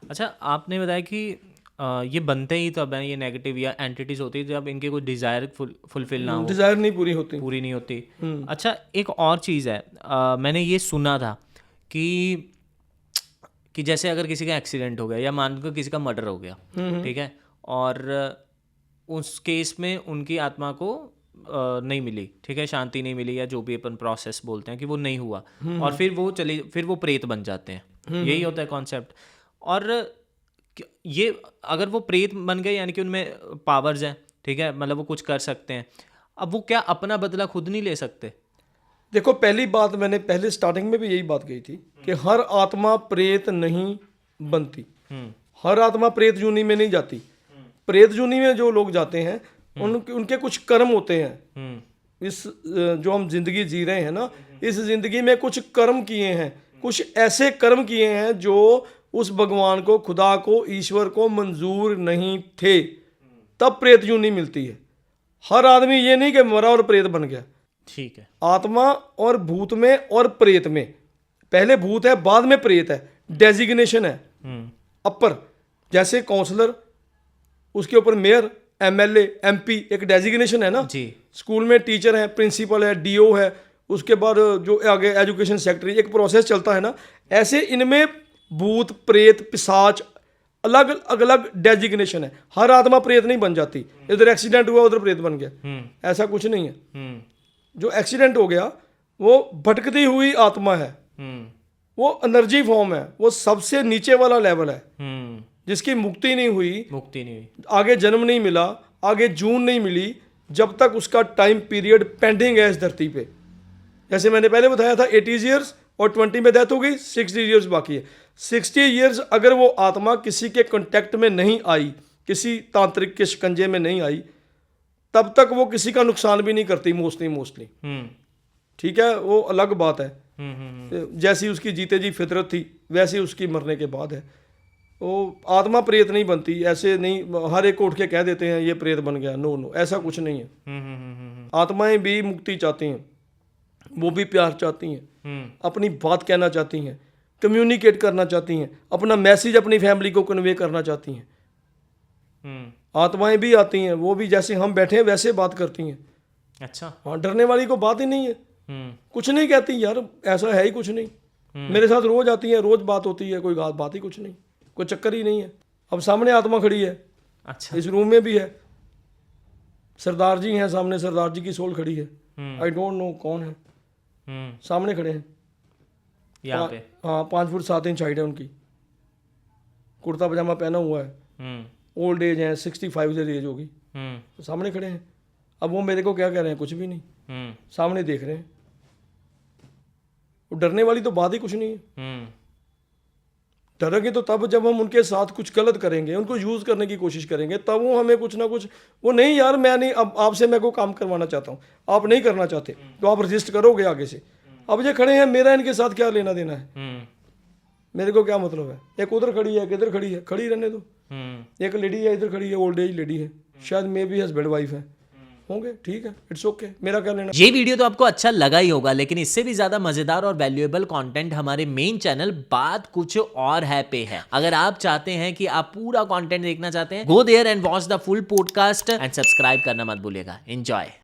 अच्छा, आपने बताया कि ये बनते ही तब हैं, ये नेगेटिव या एंटिटीज होती है जब इनके कोई डिज़ायर फुलफिल ना हो, डिज़ायर नहीं पूरी होती। पूरी नहीं होती। अच्छा, एक और चीज़ है, मैंने ये सुना था कि जैसे अगर किसी का एक्सीडेंट हो गया या मान लो किसी का मर्डर हो गया, ठीक है, और उस केस में उनकी आत्मा को नहीं मिली, ठीक है, शांति नहीं मिली, या जो भी अपन प्रोसेस बोलते हैं कि वो नहीं हुआ, और फिर वो प्रेत बन जाते हैं, यही होता है कॉन्सेप्ट। और ये अगर वो प्रेत बन गए यानी कि उनमें पावर्स हैं, ठीक है, मतलब वो कुछ कर सकते हैं, अब वो क्या अपना बदला खुद नहीं ले सकते? देखो, पहली बात मैंने पहले स्टार्टिंग में भी यही बात कही थी कि हर आत्मा प्रेत नहीं बनती, हर आत्मा प्रेत जूनी में नहीं जाती। प्रेत जूनी में जो लोग जाते हैं उनके कुछ कर्म होते हैं। इस जो हम जिंदगी जी रहे हैं ना, इस जिंदगी में कुछ कर्म किए हैं, कुछ ऐसे कर्म किए हैं जो उस भगवान को, खुदा को, ईश्वर को मंजूर नहीं थे, तब प्रेत जूनी मिलती है। हर आदमी ये नहीं कि मरा और प्रेत बन गया। ठीक है। आत्मा और भूत में और प्रेत में, पहले भूत है बाद में प्रेत है, डेजिग्नेशन है अपर। जैसे काउंसलर, उसके ऊपर मेयर, एमएलए, एमपी, एक डेजिग्नेशन है ना जी। स्कूल में टीचर है, प्रिंसिपल है, डीओ है, उसके बाद जो आगे एजुकेशन सेक्रेटरी, एक प्रोसेस चलता है ना। ऐसे इनमें भूत, प्रेत, पिशाच अलग अलग डेजिग्नेशन है। हर आत्मा प्रेत नहीं बन जाती, इधर एक्सीडेंट हुआ उधर प्रेत बन गया, ऐसा कुछ नहीं है। जो एक्सीडेंट हो गया वो भटकती हुई आत्मा है, वो एनर्जी फॉर्म है, वो सबसे नीचे वाला लेवल है, जिसकी मुक्ति नहीं हुई, आगे जन्म नहीं मिला, आगे जून नहीं मिली, जब तक उसका टाइम पीरियड पेंडिंग है इस धरती पे। जैसे मैंने पहले बताया था 80 ईयर्स और 20 में डेथ हो गई, 60 ईयर्स बाकी है। 60 ईयर्स अगर वो आत्मा किसी के कांटेक्ट में नहीं आई, किसी तांत्रिक के शिकंजे में नहीं आई, तब तक वो किसी का नुकसान भी नहीं करती मोस्टली। ठीक है, वो अलग बात है। जैसी उसकी जीते जी फितरत थी वैसी उसकी मरने के बाद है। वो आत्मा प्रेत नहीं बनती, ऐसे नहीं हर एक को उठ के कह देते हैं ये प्रेत बन गया। नो, ऐसा कुछ नहीं है। आत्माएं भी मुक्ति चाहती हैं, वो भी प्यार चाहती हैं, अपनी बात कहना चाहती हैं, कम्युनिकेट करना चाहती हैं, अपना मैसेज अपनी फैमिली को कन्वे करना चाहती हैं। आत्माएं भी आती हैं, वो भी जैसे हम बैठे हैं वैसे बात करती हैं। अच्छा। हाँ, डरने वाली को बात ही नहीं है, कुछ नहीं कहती यार, ऐसा है ही कुछ नहीं। मेरे साथ रोज आती है, रोज बात होती है, कोई बात ही कुछ नहीं, कोई चक्कर ही नहीं है। अब सामने आत्मा खड़ी है। अच्छा। इस रूम में भी है, सरदार जी हैं सामने, सरदार जी की सोल खड़ी है। आई डोंट नो कौन है, सामने खड़े हैं यहाँ पे। हाँ, 5 फुट 7 इंच हाइट है उनकी, कुर्ता पजामा पहना हुआ है, ओल्ड एज है, 65 से एज होगी, तो सामने खड़े हैं। अब वो मेरे को क्या कह रहे हैं, कुछ भी नहीं, सामने देख रहे हैं। डरने वाली तो बात ही कुछ नहीं है। डरेंगे तो तब जब हम उनके साथ कुछ गलत करेंगे, उनको यूज करने की कोशिश करेंगे, तब वो हमें कुछ ना कुछ, वो नहीं यार मैं नहीं, अब आपसे मैं कोई काम करवाना चाहता हूँ, आप नहीं करना चाहते तो आप रजिस्ट करोगे आगे से। अब ये खड़े हैं, मेरा इनके साथ क्या लेना देना है, मेरे को क्या मतलब है। एक उधर खड़ी है, एक इधर खड़ी है, खड़ी रहने दो। एक लेडी है इधर खड़ी है, ओल्ड एज लेडी है, शायद मे भी हस्बैंड वाइफ है, होंगे, ठीक है, इट्स ओके, मेरा क्या लेना। ये वीडियो तो आपको अच्छा लगा ही होगा, लेकिन इससे भी ज्यादा मजेदार और वैल्यूएबल कंटेंट हमारे मेन चैनल बात कुछ और है पे है। अगर आप चाहते हैं कि आप पूरा कंटेंट देखना चाहते हैं, go there and watch the full podcast and subscribe करना मत भूलिएगा। एंजॉय।